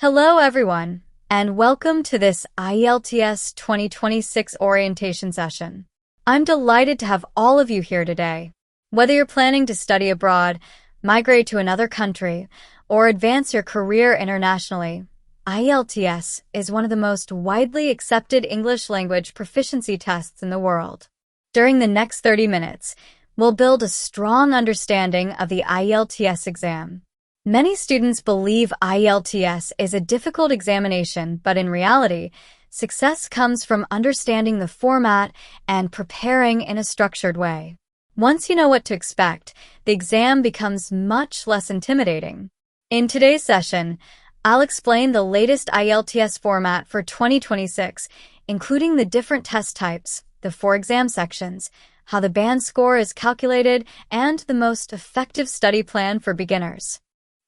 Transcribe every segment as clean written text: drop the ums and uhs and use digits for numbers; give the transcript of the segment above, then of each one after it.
Hello everyone, and welcome to this IELTS 2026 orientation session. I'm delighted to have all of you here today. Whether you're planning to study abroad, migrate to another country, or advance your career internationally, IELTS is one of the most widely accepted English language proficiency tests in the world. During the next 30 minutes, we'll build a strong understanding of the IELTS exam. Many students believe IELTS is a difficult examination, but in reality, success comes from understanding the format and preparing in a structured way. Once you know what to expect, the exam becomes much less intimidating. In today's session, I'll explain the latest IELTS format for 2026, including the different test types, the 4 exam sections, how the band score is calculated, and the most effective study plan for beginners.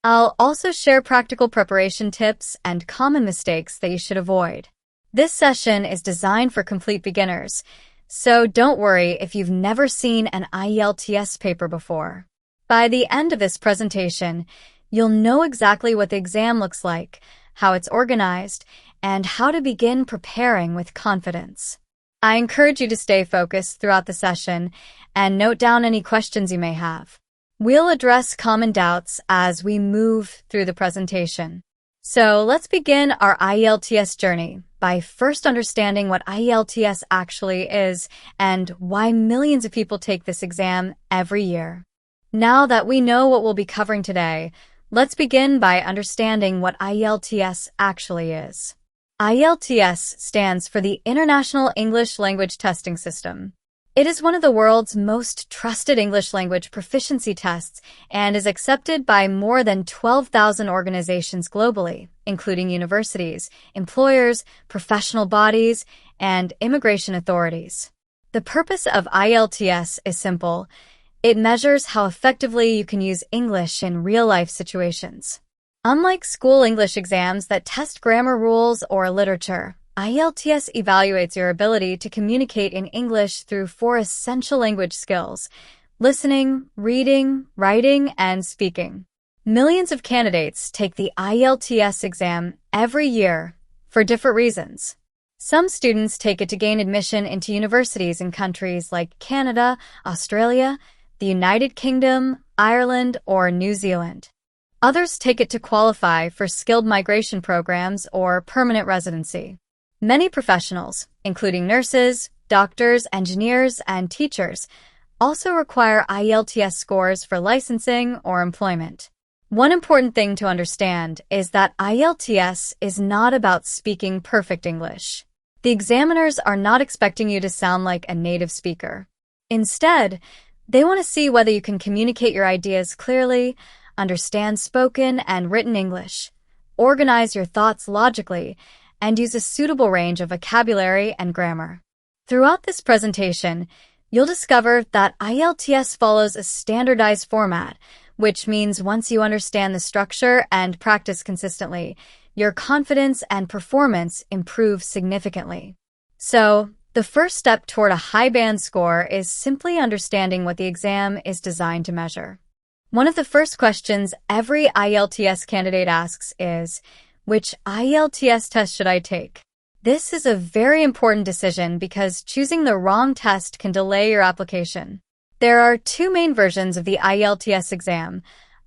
I'll also share practical preparation tips and common mistakes that you should avoid. This session is designed for complete beginners, so don't worry if you've never seen an IELTS paper before. By the end of this presentation, you'll know exactly what the exam looks like, how it's organized, and how to begin preparing with confidence. I encourage you to stay focused throughout the session and note down any questions you may have. We'll address common doubts as we move through the presentation. So let's begin our IELTS journey by first understanding what IELTS actually is and why millions of people take this exam every year. Now that we know what we'll be covering today, let's begin by understanding what IELTS actually is. IELTS stands for the International English Language Testing System. It is one of the world's most trusted English language proficiency tests and is accepted by more than 12,000 organizations globally, including universities, employers, professional bodies, and immigration authorities. The purpose of IELTS is simple. It measures how effectively you can use English in real-life situations. Unlike school English exams that test grammar rules or literature, IELTS evaluates your ability to communicate in English through 4 essential language skills: listening, reading, writing, and speaking. Millions of candidates take the IELTS exam every year for different reasons. Some students take it to gain admission into universities in countries like Canada, Australia, the United Kingdom, Ireland, or New Zealand. Others take it to qualify for skilled migration programs or permanent residency. Many professionals, including nurses, doctors, engineers, and teachers, also require IELTS scores for licensing or employment. One important thing to understand is that IELTS is not about speaking perfect English. The examiners are not expecting you to sound like a native speaker. Instead, they want to see whether you can communicate your ideas clearly, understand spoken and written English, organize your thoughts logically, and use a suitable range of vocabulary and grammar. Throughout this presentation, you'll discover that IELTS follows a standardized format, which means once you understand the structure and practice consistently, your confidence and performance improve significantly. So, the first step toward a high band score is simply understanding what the exam is designed to measure. One of the first questions every IELTS candidate asks is, which IELTS test should I take? This is a very important decision because choosing the wrong test can delay your application. There are 2 main versions of the IELTS exam: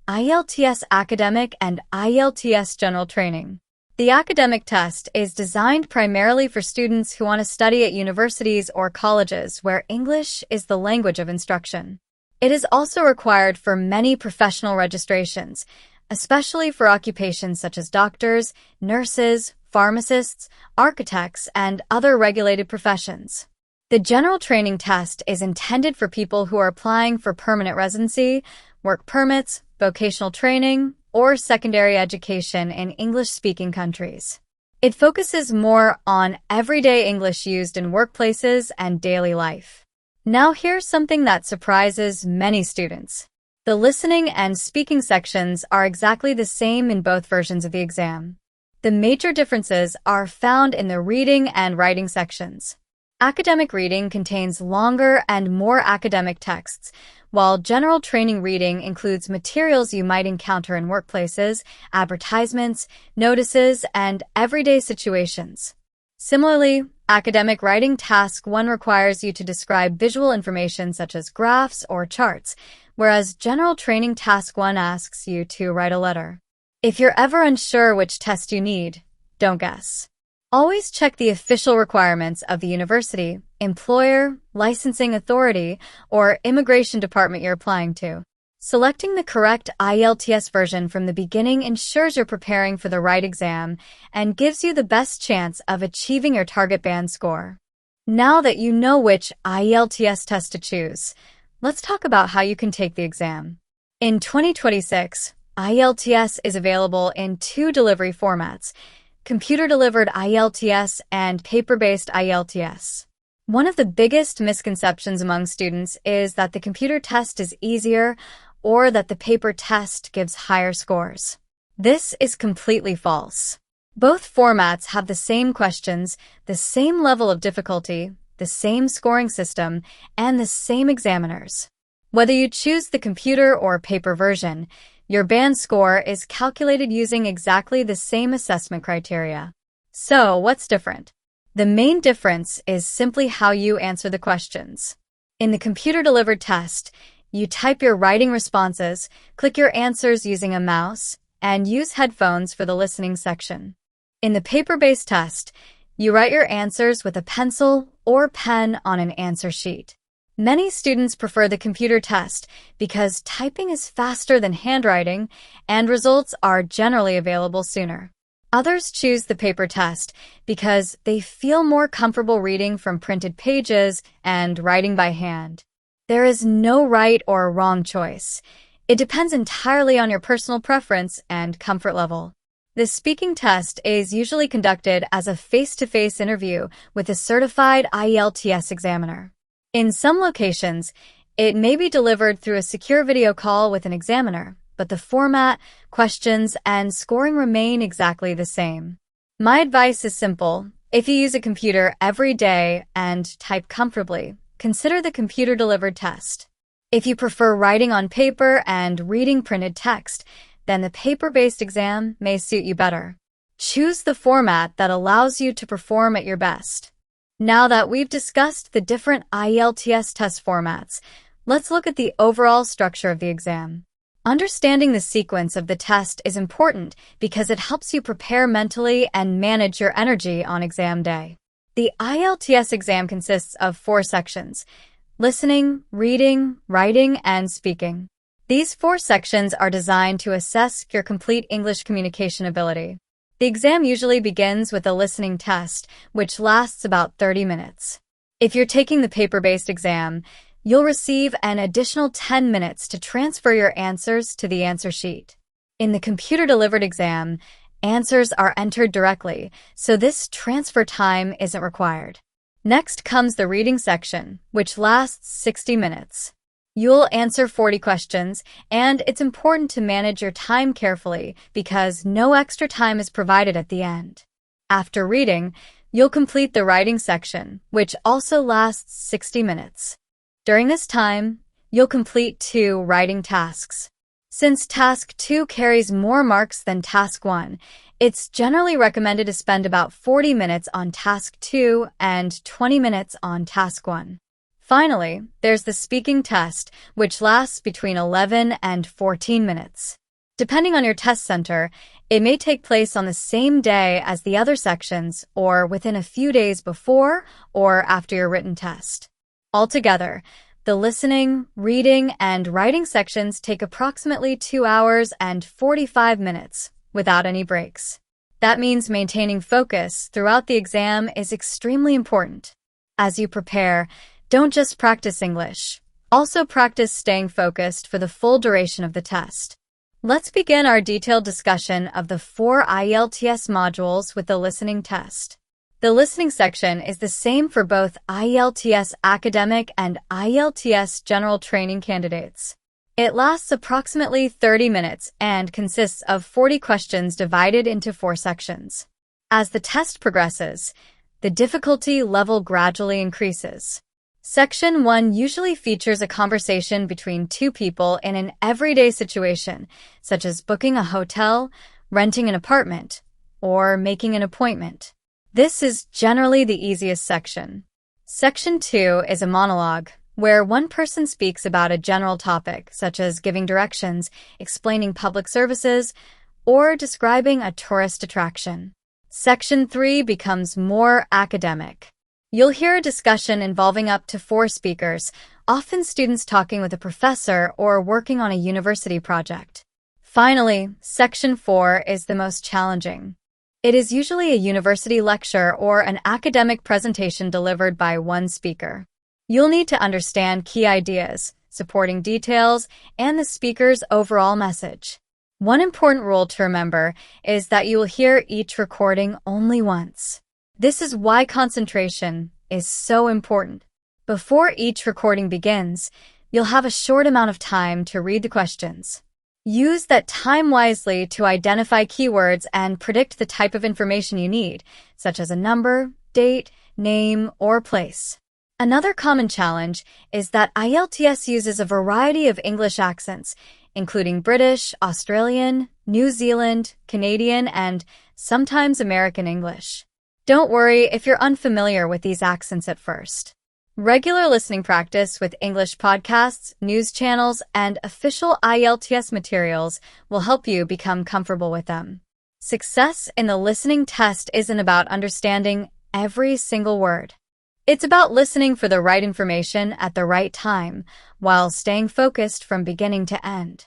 IELTS Academic and IELTS General Training. The academic test is designed primarily for students who want to study at universities or colleges where English is the language of instruction. It is also required for many professional registrations, especially for occupations such as doctors, nurses, pharmacists, architects, and other regulated professions. The general training test is intended for people who are applying for permanent residency, work permits, vocational training, or secondary education in English-speaking countries. It focuses more on everyday English used in workplaces and daily life. Now here's something that surprises many students. The listening and speaking sections are exactly the same in both versions of the exam. The major differences are found in the reading and writing sections. Academic reading contains longer and more academic texts, while general training reading includes materials you might encounter in workplaces, advertisements, notices, and everyday situations. Similarly, academic writing task 1 requires you to describe visual information such as graphs or charts, whereas general training task 1 asks you to write a letter. If you're ever unsure which test you need, don't guess. Always check the official requirements of the university, employer, licensing authority, or immigration department you're applying to. Selecting the correct IELTS version from the beginning ensures you're preparing for the right exam and gives you the best chance of achieving your target band score. Now that you know which IELTS test to choose, let's talk about how you can take the exam. In 2026, IELTS is available in 2 delivery formats: computer-delivered IELTS and paper-based IELTS. One of the biggest misconceptions among students is that the computer test is easier or that the paper test gives higher scores. This is completely false. Both formats have the same questions, the same level of difficulty, the same scoring system, and the same examiners. Whether you choose the computer or paper version, your band score is calculated using exactly the same assessment criteria. So, what's different? The main difference is simply how you answer the questions. In the computer-delivered test, you type your writing responses, click your answers using a mouse, and use headphones for the listening section. In the paper-based test, you write your answers with a pencil or pen on an answer sheet. Many students prefer the computer test because typing is faster than handwriting and results are generally available sooner. Others choose the paper test because they feel more comfortable reading from printed pages and writing by hand. There is no right or wrong choice. It depends entirely on your personal preference and comfort level. The speaking test is usually conducted as a face-to-face interview with a certified IELTS examiner. In some locations, it may be delivered through a secure video call with an examiner, but the format, questions, and scoring remain exactly the same. My advice is simple. If you use a computer every day and type comfortably, consider the computer-delivered test. If you prefer writing on paper and reading printed text, then the paper-based exam may suit you better. Choose the format that allows you to perform at your best. Now that we've discussed the different IELTS test formats, let's look at the overall structure of the exam. Understanding the sequence of the test is important because it helps you prepare mentally and manage your energy on exam day. The IELTS exam consists of 4 sections: listening, reading, writing, and speaking. These 4 sections are designed to assess your complete English communication ability. The exam usually begins with a listening test, which lasts about 30 minutes. If you're taking the paper-based exam, you'll receive an additional 10 minutes to transfer your answers to the answer sheet. In the computer-delivered exam, answers are entered directly, so this transfer time isn't required. Next comes the reading section, which lasts 60 minutes. You'll answer 40 questions, and it's important to manage your time carefully because no extra time is provided at the end. After reading, you'll complete the writing section, which also lasts 60 minutes. During this time, you'll complete 2 writing tasks. Since Task 2 carries more marks than Task 1, it's generally recommended to spend about 40 minutes on Task 2 and 20 minutes on Task 1. Finally, there's the speaking test, which lasts between 11 and 14 minutes. Depending on your test center, it may take place on the same day as the other sections or within a few days before or after your written test. Altogether, the listening, reading, and writing sections take approximately 2 hours and 45 minutes without any breaks. That means maintaining focus throughout the exam is extremely important. As you prepare, don't just practice English. Also practice staying focused for the full duration of the test. Let's begin our detailed discussion of the 4 IELTS modules with the listening test. The listening section is the same for both IELTS academic and IELTS general training candidates. It lasts approximately 30 minutes and consists of 40 questions divided into 4 sections. As the test progresses, The difficulty level gradually increases. Section 1 usually features a conversation between two people in an everyday situation, such as booking a hotel, renting an apartment, or making an appointment. This is generally the easiest section. Section 2 is a monologue, where one person speaks about a general topic, such as giving directions, explaining public services, or describing a tourist attraction. Section 3 becomes more academic. You'll hear a discussion involving up to 4 speakers, often students talking with a professor or working on a university project. Finally, Section 4 is the most challenging. It is usually a university lecture or an academic presentation delivered by one speaker. You'll need to understand key ideas, supporting details, and the speaker's overall message. One important rule to remember is that you will hear each recording only once. This is why concentration is so important. Before each recording begins, you'll have a short amount of time to read the questions. Use that time wisely to identify keywords and predict the type of information you need, such as a number, date, name, or place. Another common challenge is that IELTS uses a variety of English accents, including British, Australian, New Zealand, Canadian, and sometimes American English. Don't worry if you're unfamiliar with these accents at first. Regular listening practice with English podcasts, news channels, and official IELTS materials will help you become comfortable with them. Success in the listening test isn't about understanding every single word. It's about listening for the right information at the right time, while staying focused from beginning to end.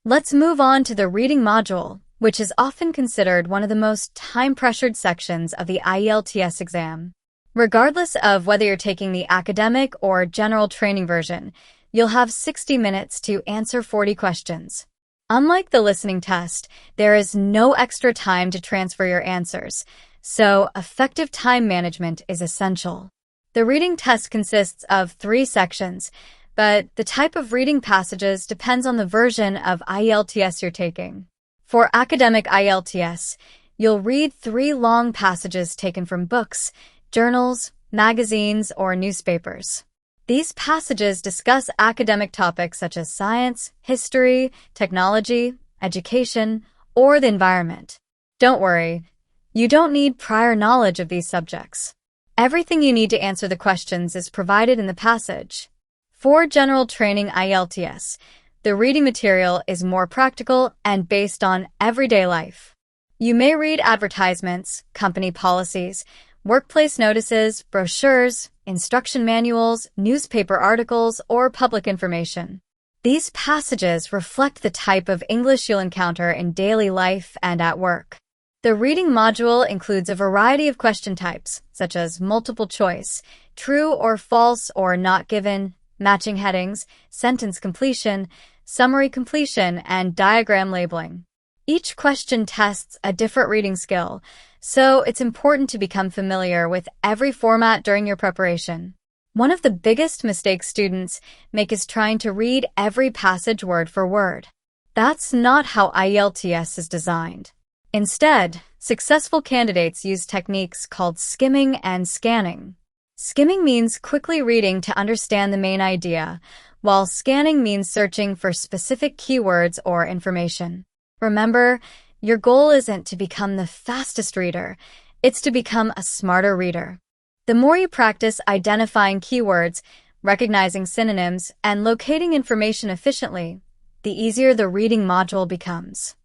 Let's move on to the reading module, which is often considered one of the most time-pressured sections of the IELTS exam. Regardless of whether you're taking the academic or general training version, you'll have 60 minutes to answer 40 questions. Unlike the listening test, there is no extra time to transfer your answers, so effective time management is essential. The reading test consists of 3 sections, but the type of reading passages depends on the version of IELTS you're taking. For academic IELTS, you'll read 3 long passages taken from books, journals, magazines, or newspapers. These passages discuss academic topics such as science, history, technology, education, or the environment. Don't worry, you don't need prior knowledge of these subjects. Everything you need to answer the questions is provided in the passage. For general training IELTS, the reading material is more practical and based on everyday life. You may read advertisements, company policies, workplace notices, brochures, instruction manuals, newspaper articles, or public information. These passages reflect the type of English you'll encounter in daily life and at work. The reading module includes a variety of question types, such as multiple choice, true or false or not given, matching headings, sentence completion, summary completion, and diagram labeling. Each question tests a different reading skill, so it's important to become familiar with every format during your preparation. One of the biggest mistakes students make is trying to read every passage word for word. That's not how IELTS is designed. Instead, successful candidates use techniques called skimming and scanning. Skimming means quickly reading to understand the main idea, while scanning means searching for specific keywords or information. Remember, your goal isn't to become the fastest reader, it's to become a smarter reader. The more you practice identifying keywords, recognizing synonyms, and locating information efficiently, the easier the reading module becomes.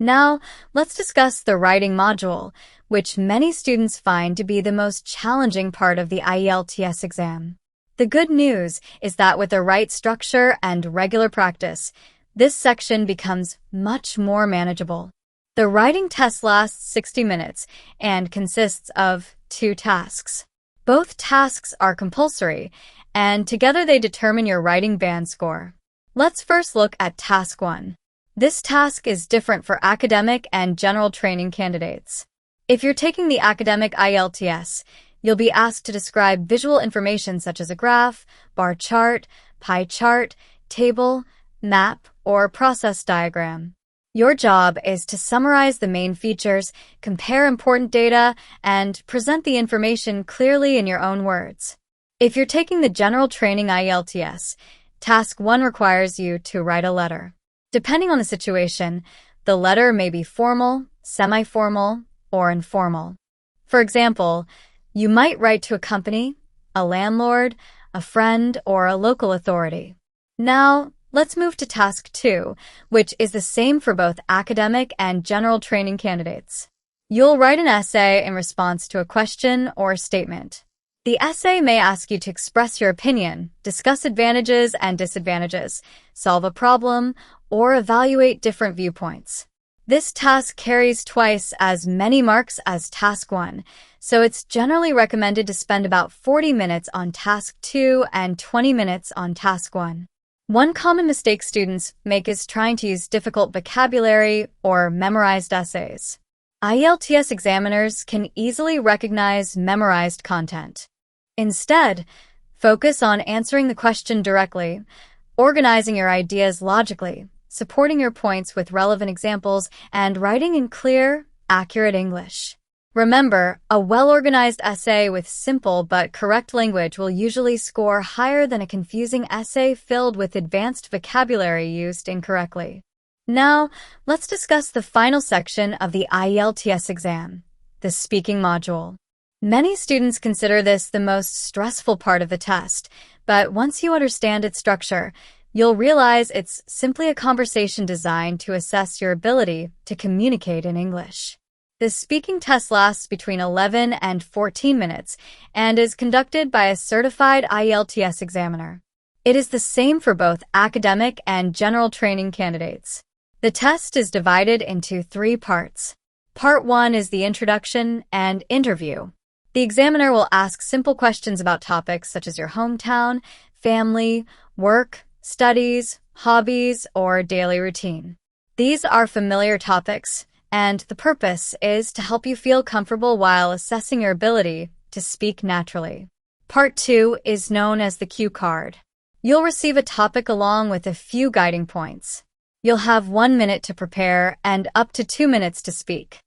Now, let's discuss the writing module, which many students find to be the most challenging part of the IELTS exam. The good news is that with the right structure and regular practice, this section becomes much more manageable. The writing test lasts 60 minutes and consists of 2 tasks. Both tasks are compulsory, and together they determine your writing band score. Let's first look at Task 1. This task is different for academic and general training candidates. If you're taking the academic IELTS, you'll be asked to describe visual information such as a graph, bar chart, pie chart, table, map, or process diagram. Your job is to summarize the main features, compare important data, and present the information clearly in your own words. If you're taking the General Training IELTS, Task 1 requires you to write a letter. Depending on the situation, the letter may be formal, semi-formal, or informal. For example, you might write to a company, a landlord, a friend, or a local authority. Now, let's move to Task 2, which is the same for both academic and general training candidates. You'll write an essay in response to a question or statement. The essay may ask you to express your opinion, discuss advantages and disadvantages, solve a problem, or evaluate different viewpoints. This task carries twice as many marks as Task 1, so it's generally recommended to spend about 40 minutes on Task 2 and 20 minutes on Task 1. One common mistake students make is trying to use difficult vocabulary or memorized essays. IELTS examiners can easily recognize memorized content. Instead, focus on answering the question directly, organizing your ideas logically, supporting your points with relevant examples, and writing in clear, accurate English. Remember, a well-organized essay with simple but correct language will usually score higher than a confusing essay filled with advanced vocabulary used incorrectly. Now, let's discuss the final section of the IELTS exam, the speaking module. Many students consider this the most stressful part of the test, but once you understand its structure, you'll realize it's simply a conversation designed to assess your ability to communicate in English. The speaking test lasts between 11 and 14 minutes and is conducted by a certified IELTS examiner. It is the same for both academic and general training candidates. The test is divided into 3 parts. Part 1 is the introduction and interview. The examiner will ask simple questions about topics such as your hometown, family, work, studies, hobbies, or daily routine. These are familiar topics, and the purpose is to help you feel comfortable while assessing your ability to speak naturally. Part 2 is known as the cue card. You'll receive a topic along with a few guiding points. You'll have 1 minute to prepare and up to 2 minutes to speak.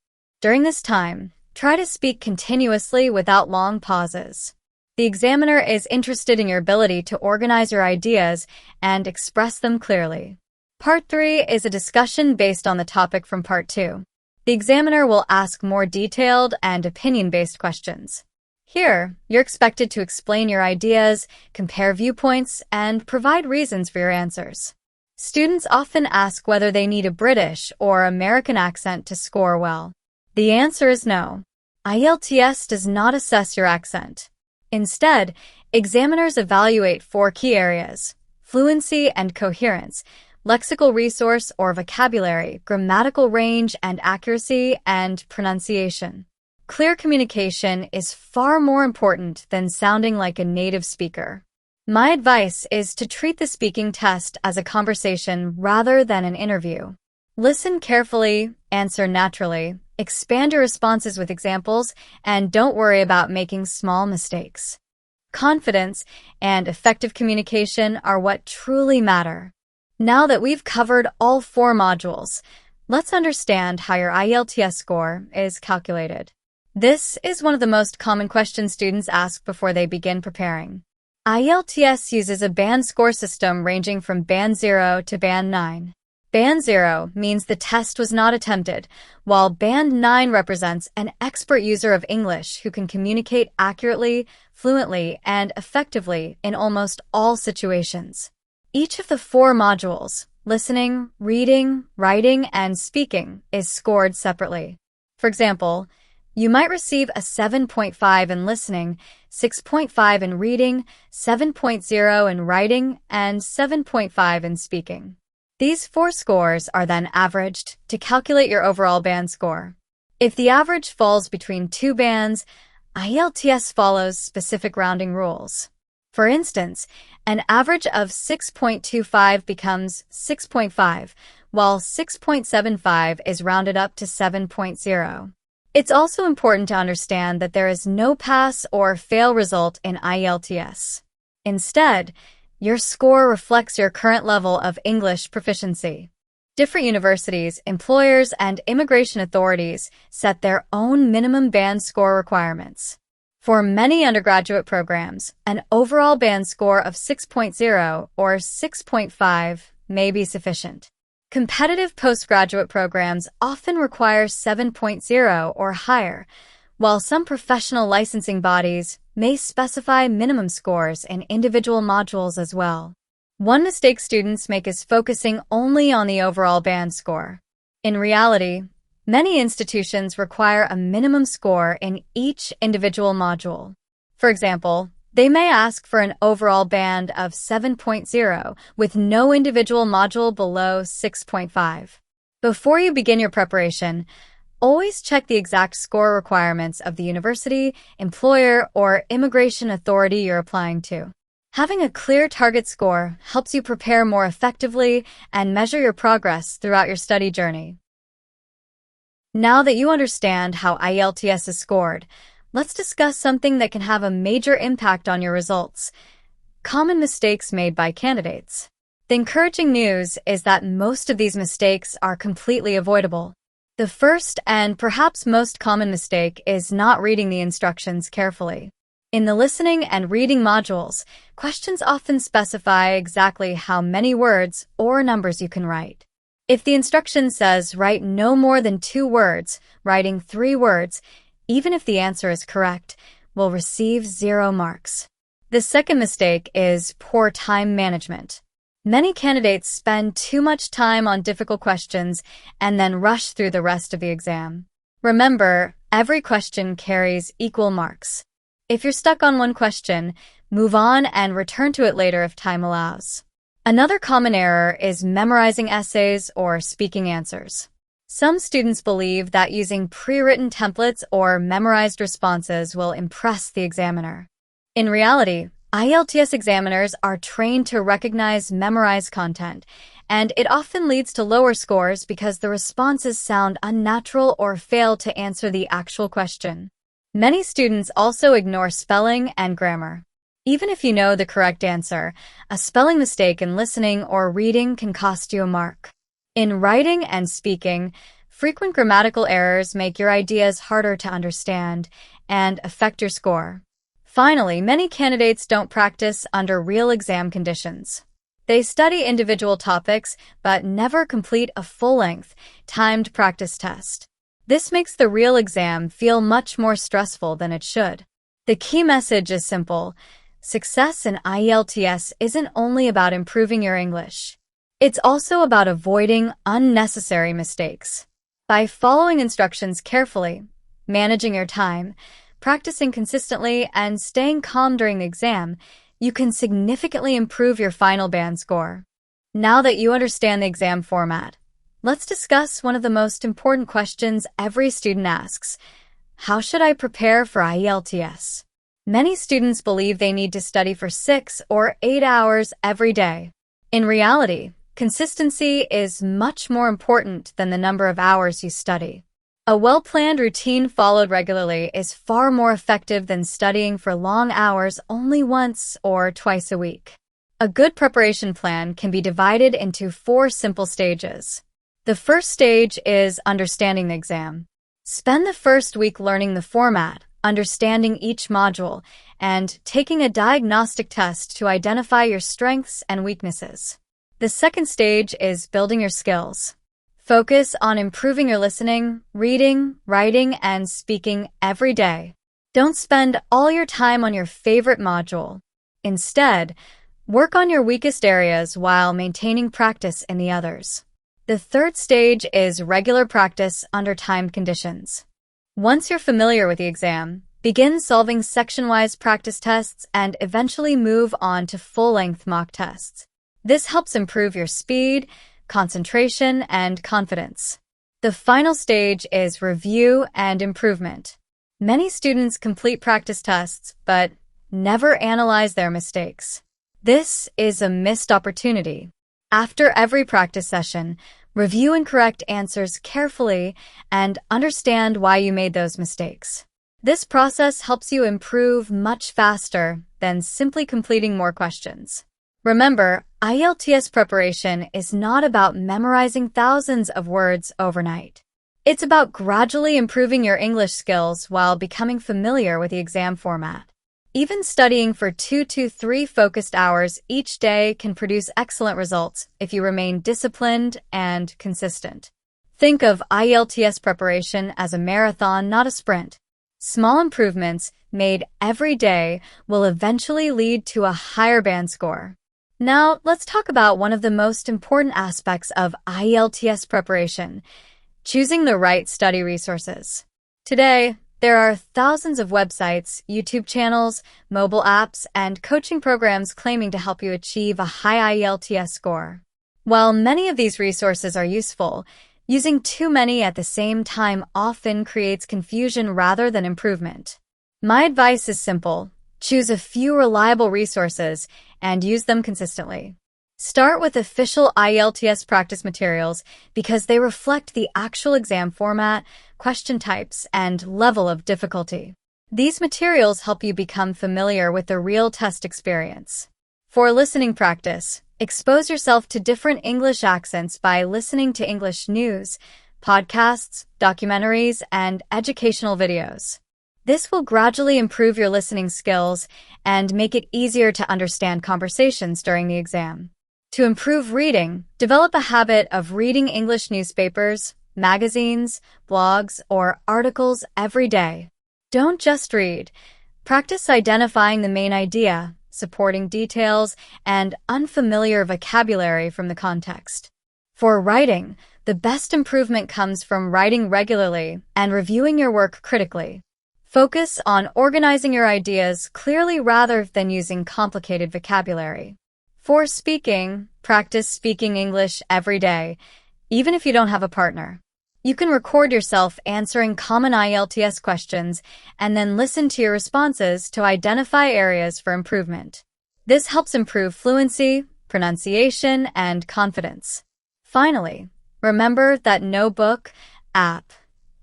During this time, try to speak continuously without long pauses. The examiner is interested in your ability to organize your ideas and express them clearly. Part 3 is a discussion based on the topic from Part 2. The examiner will ask more detailed and opinion-based questions. Here, you're expected to explain your ideas, compare viewpoints, and provide reasons for your answers. Students often ask whether they need a British or American accent to score well. The answer is no. IELTS does not assess your accent. Instead, examiners evaluate 4 key areas: fluency and coherence, lexical resource or vocabulary, grammatical range and accuracy, and pronunciation. Clear communication is far more important than sounding like a native speaker. My advice is to treat the speaking test as a conversation rather than an interview. Listen carefully, answer naturally, expand your responses with examples, and don't worry about making small mistakes. Confidence and effective communication are what truly matter. Now that we've covered all 4 modules, let's understand how your IELTS score is calculated. This is one of the most common questions students ask before they begin preparing. IELTS uses a band score system ranging from Band 0 to Band 9. Band 0 means the test was not attempted, while Band 9 represents an expert user of English who can communicate accurately, fluently, and effectively in almost all situations. Each of the 4 modules, listening, reading, writing, and speaking, is scored separately. For example, you might receive a 7.5 in listening, 6.5 in reading, 7.0 in writing, and 7.5 in speaking. These 4 scores are then averaged to calculate your overall band score. If the average falls between 2 bands, IELTS follows specific rounding rules. For instance, an average of 6.25 becomes 6.5, while 6.75 is rounded up to 7.0. It's also important to understand that there is no pass or fail result in IELTS. Instead, your score reflects your current level of English proficiency. Different universities, employers, and immigration authorities set their own minimum band score requirements. For many undergraduate programs, an overall band score of 6.0 or 6.5 may be sufficient. Competitive postgraduate programs often require 7.0 or higher, while some professional licensing bodies may specify minimum scores in individual modules as well. One mistake students make is focusing only on the overall band score. In reality, many institutions require a minimum score in each individual module. For example, they may ask for an overall band of 7.0 with no individual module below 6.5. Before you begin your preparation, always check the exact score requirements of the university, employer, or immigration authority you're applying to. Having a clear target score helps you prepare more effectively and measure your progress throughout your study journey. Now that you understand how IELTS is scored, let's discuss something that can have a major impact on your results: common mistakes made by candidates. The encouraging news is that most of these mistakes are completely avoidable. The first and perhaps most common mistake is not reading the instructions carefully. In the listening and reading modules, questions often specify exactly how many words or numbers you can write. If the instruction says write no more than 2 words, writing 3 words, even if the answer is correct, will receive 0 marks. The second mistake is poor time management. Many candidates spend too much time on difficult questions and then rush through the rest of the exam. Remember, every question carries equal marks. If you're stuck on one question, move on and return to it later if time allows. Another common error is memorizing essays or speaking answers. Some students believe that using pre-written templates or memorized responses will impress the examiner. In reality, IELTS examiners are trained to recognize memorized content, and it often leads to lower scores because the responses sound unnatural or fail to answer the actual question. Many students also ignore spelling and grammar. Even if you know the correct answer, a spelling mistake in listening or reading can cost you a mark. In writing and speaking, frequent grammatical errors make your ideas harder to understand and affect your score. Finally, many candidates don't practice under real exam conditions. They study individual topics but never complete a full-length, timed practice test. This makes the real exam feel much more stressful than it should. The key message is simple: success in IELTS isn't only about improving your English. It's also about avoiding unnecessary mistakes. By following instructions carefully, managing your time, practicing consistently, and staying calm during the exam, you can significantly improve your final band score. Now that you understand the exam format, let's discuss one of the most important questions every student asks: how should I prepare for IELTS? Many students believe they need to study for 6 or 8 hours every day. In reality, consistency is much more important than the number of hours you study. A well-planned routine followed regularly is far more effective than studying for long hours only once or twice a week. A good preparation plan can be divided into 4 simple stages. The first stage is understanding the exam. Spend the first week learning the format, understanding each module, and taking a diagnostic test to identify your strengths and weaknesses. The second stage is building your skills. Focus on improving your listening, reading, writing, and speaking every day. Don't spend all your time on your favorite module. Instead, work on your weakest areas while maintaining practice in the others. The third stage is regular practice under timed conditions. Once you're familiar with the exam, begin solving section-wise practice tests and eventually move on to full-length mock tests. This helps improve your speed, concentration, and confidence. The final stage is review and improvement. Many students complete practice tests but never analyze their mistakes. This is a missed opportunity. After every practice session, review and correct answers carefully and understand why you made those mistakes. This process helps you improve much faster than simply completing more questions. Remember, IELTS preparation is not about memorizing thousands of words overnight. It's about gradually improving your English skills while becoming familiar with the exam format. Even studying for 2 to 3 focused hours each day can produce excellent results if you remain disciplined and consistent. Think of IELTS preparation as a marathon, not a sprint. Small improvements made every day will eventually lead to a higher band score. Now, let's talk about one of the most important aspects of IELTS preparation: choosing the right study resources. Today, there are thousands of websites, YouTube channels, mobile apps, and coaching programs claiming to help you achieve a high IELTS score. While many of these resources are useful, using too many at the same time often creates confusion rather than improvement. My advice is simple: choose a few reliable resources and use them consistently. Start with official IELTS practice materials because they reflect the actual exam format, question types, and level of difficulty. These materials help you become familiar with the real test experience. For listening practice, expose yourself to different English accents by listening to English news, podcasts, documentaries, and educational videos. This will gradually improve your listening skills and make it easier to understand conversations during the exam. To improve reading, develop a habit of reading English newspapers, magazines, blogs, or articles every day. Don't just read. Practice identifying the main idea, supporting details, and unfamiliar vocabulary from the context. For writing, the best improvement comes from writing regularly and reviewing your work critically. Focus on organizing your ideas clearly rather than using complicated vocabulary. For speaking, practice speaking English every day, even if you don't have a partner. You can record yourself answering common IELTS questions and then listen to your responses to identify areas for improvement. This helps improve fluency, pronunciation, and confidence. Finally, remember that no book, app,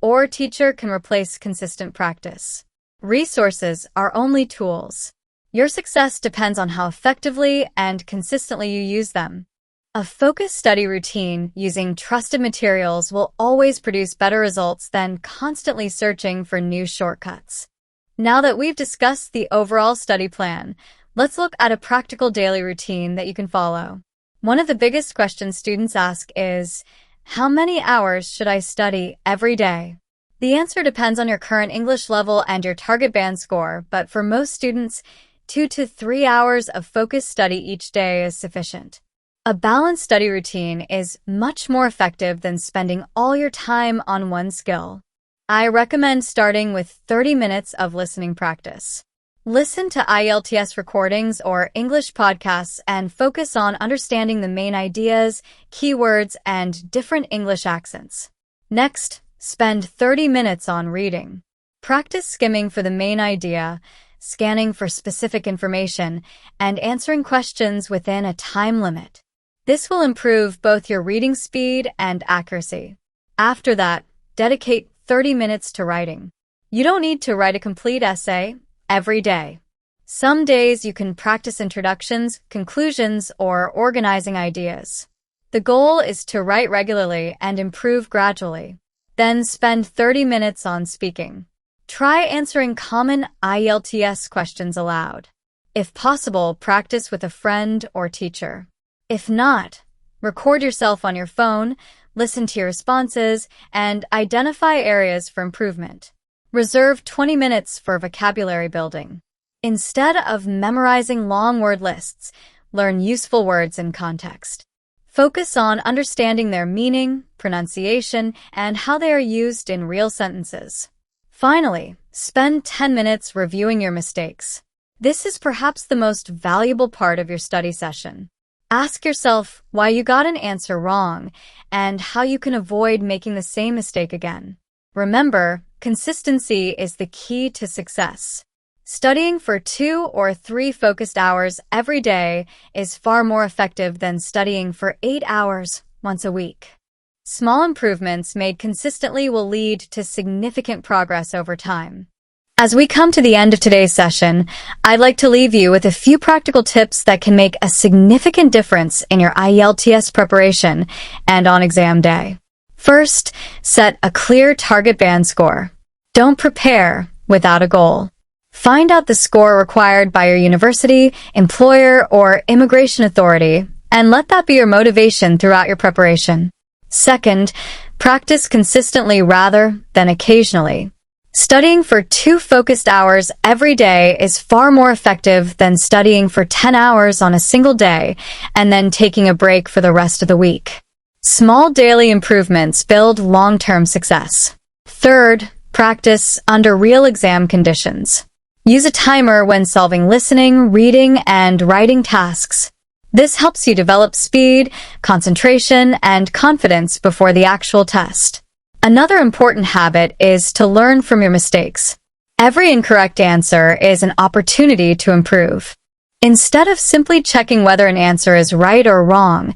or teacher can replace consistent practice. Resources are only tools. Your success depends on how effectively and consistently you use them. A focused study routine using trusted materials will always produce better results than constantly searching for new shortcuts. Now that we've discussed the overall study plan, let's look at a practical daily routine that you can follow. One of the biggest questions students ask is, how many hours should I study every day? The answer depends on your current English level and your target band score, but for most students, 2 to 3 hours of focused study each day is sufficient. A balanced study routine is much more effective than spending all your time on one skill. I recommend starting with 30 minutes of listening practice. Listen to IELTS recordings or English podcasts and focus on understanding the main ideas, keywords, and different English accents. Next, spend 30 minutes on reading. Practice skimming for the main idea, scanning for specific information, and answering questions within a time limit. This will improve both your reading speed and accuracy. After that, dedicate 30 minutes to writing. You don't need to write a complete essay every day. Some days you can practice introductions, conclusions, or organizing ideas. The goal is to write regularly and improve gradually. Then spend 30 minutes on speaking. Try answering common IELTS questions aloud. If possible, practice with a friend or teacher. If not, record yourself on your phone, listen to your responses, and identify areas for improvement. Reserve 20 minutes for vocabulary building. Instead of memorizing long word lists, learn useful words in context. Focus on understanding their meaning, pronunciation, and how they are used in real sentences. Finally, spend 10 minutes reviewing your mistakes. This is perhaps the most valuable part of your study session. Ask yourself why you got an answer wrong and how you can avoid making the same mistake again. Remember, consistency is the key to success. Studying for 2 or 3 focused hours every day is far more effective than studying for 8 hours once a week. Small improvements made consistently will lead to significant progress over time. As we come to the end of today's session, I'd like to leave you with a few practical tips that can make a significant difference in your IELTS preparation and on exam day. First, set a clear target band score. Don't prepare without a goal. Find out the score required by your university, employer, or immigration authority, and let that be your motivation throughout your preparation. Second, practice consistently rather than occasionally. Studying for 2 focused hours every day is far more effective than studying for 10 hours on a single day and then taking a break for the rest of the week. Small daily improvements build long-term success. Third, practice under real exam conditions. Use a timer when solving listening, reading, and writing tasks. This helps you develop speed, concentration, and confidence before the actual test. Another important habit is to learn from your mistakes. Every incorrect answer is an opportunity to improve. Instead of simply checking whether an answer is right or wrong,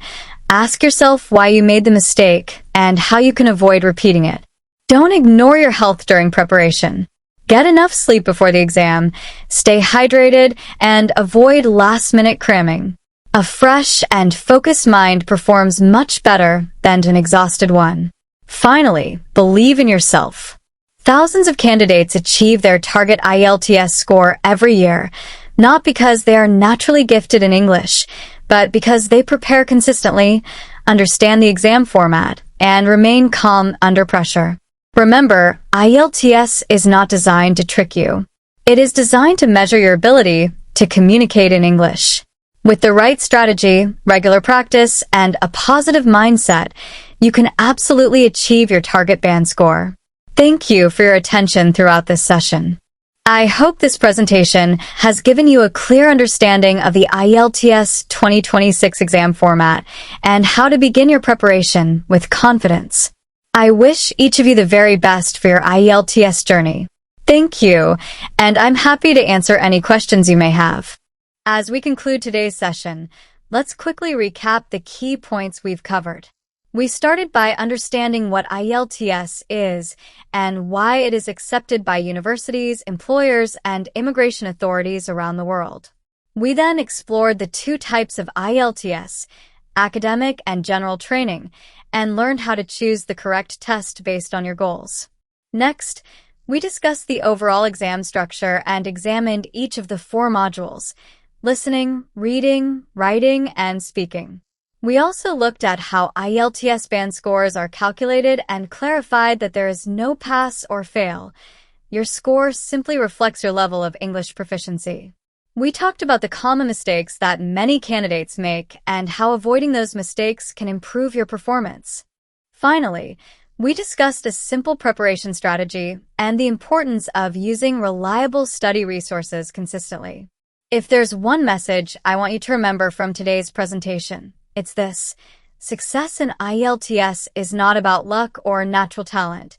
ask yourself why you made the mistake and how you can avoid repeating it. Don't ignore your health during preparation. Get enough sleep before the exam, stay hydrated, and avoid last-minute cramming. A fresh and focused mind performs much better than an exhausted one. Finally, believe in yourself. Thousands of candidates achieve their target IELTS score every year, not because they are naturally gifted in English, but because they prepare consistently, understand the exam format, and remain calm under pressure. Remember, IELTS is not designed to trick you. It is designed to measure your ability to communicate in English. With the right strategy, regular practice, and a positive mindset, you can absolutely achieve your target band score. Thank you for your attention throughout this session. I hope this presentation has given you a clear understanding of the IELTS 2026 exam format and how to begin your preparation with confidence. I wish each of you the very best for your IELTS journey. Thank you, and I'm happy to answer any questions you may have. As we conclude today's session, let's quickly recap the key points we've covered. We started by understanding what IELTS is and why it is accepted by universities, employers, and immigration authorities around the world. We then explored the 2 types of IELTS, academic and general training, and learned how to choose the correct test based on your goals. Next, we discussed the overall exam structure and examined each of the 4 modules: listening, reading, writing, and speaking. We also looked at how IELTS band scores are calculated and clarified that there is no pass or fail. Your score simply reflects your level of English proficiency. We talked about the common mistakes that many candidates make and how avoiding those mistakes can improve your performance. Finally, we discussed a simple preparation strategy and the importance of using reliable study resources consistently. If there's one message I want you to remember from today's presentation, it's this: success in IELTS is not about luck or natural talent.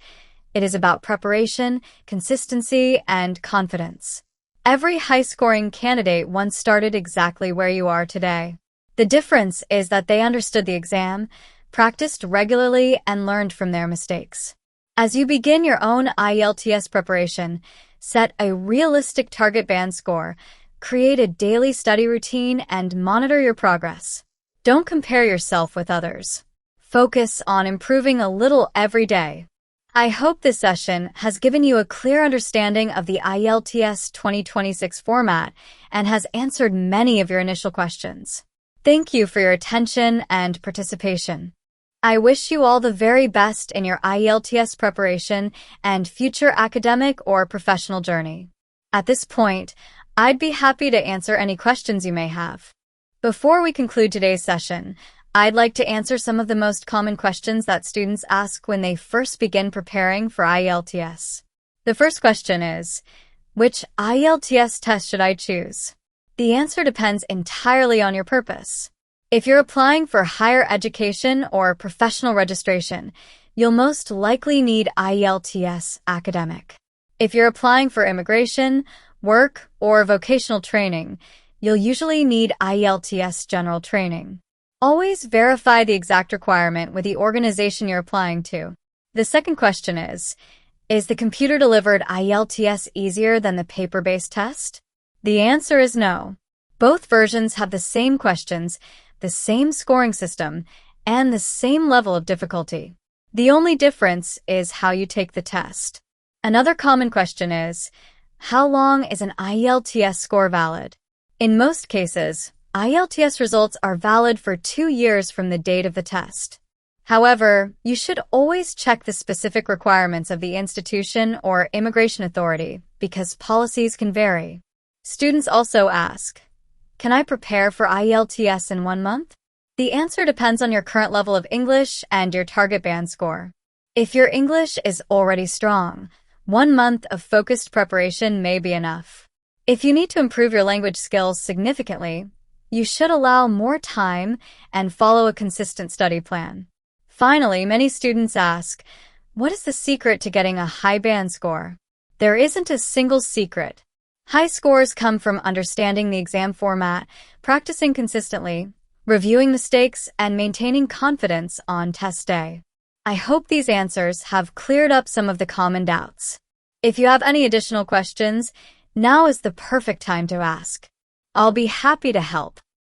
It is about preparation, consistency, and confidence. Every high-scoring candidate once started exactly where you are today. The difference is that they understood the exam, practiced regularly, and learned from their mistakes. As you begin your own IELTS preparation, set a realistic target band score, create a daily study routine, and monitor your progress. Don't compare yourself with others. Focus on improving a little every day. I hope this session has given you a clear understanding of the IELTS 2026 format and has answered many of your initial questions. Thank you for your attention and participation. I wish you all the very best in your IELTS preparation and future academic or professional journey. At this point, I'd be happy to answer any questions you may have. Before we conclude today's session, I'd like to answer some of the most common questions that students ask when they first begin preparing for IELTS. The first question is, which IELTS test should I choose? The answer depends entirely on your purpose. If you're applying for higher education or professional registration, you'll most likely need IELTS Academic. If you're applying for immigration, work, or vocational training, you'll usually need IELTS General Training. Always verify the exact requirement with the organization you're applying to. The second question is, Is the computer-delivered IELTS easier than the paper-based test? The answer is no. Both versions have the same questions, the same scoring system, and the same level of difficulty. The only difference is how you take the test. Another common question is, how long is an IELTS score valid? In most cases, IELTS results are valid for 2 years from the date of the test. However, you should always check the specific requirements of the institution or immigration authority because policies can vary. Students also ask, can I prepare for IELTS in 1 month? The answer depends on your current level of English and your target band score. If your English is already strong, 1 month of focused preparation may be enough. If you need to improve your language skills significantly, you should allow more time and follow a consistent study plan. Finally, many students ask, what is the secret to getting a high band score? There isn't a single secret. High scores come from understanding the exam format, practicing consistently, reviewing mistakes, and maintaining confidence on test day. I hope these answers have cleared up some of the common doubts. If you have any additional questions, now is the perfect time to ask. I'll be happy to help.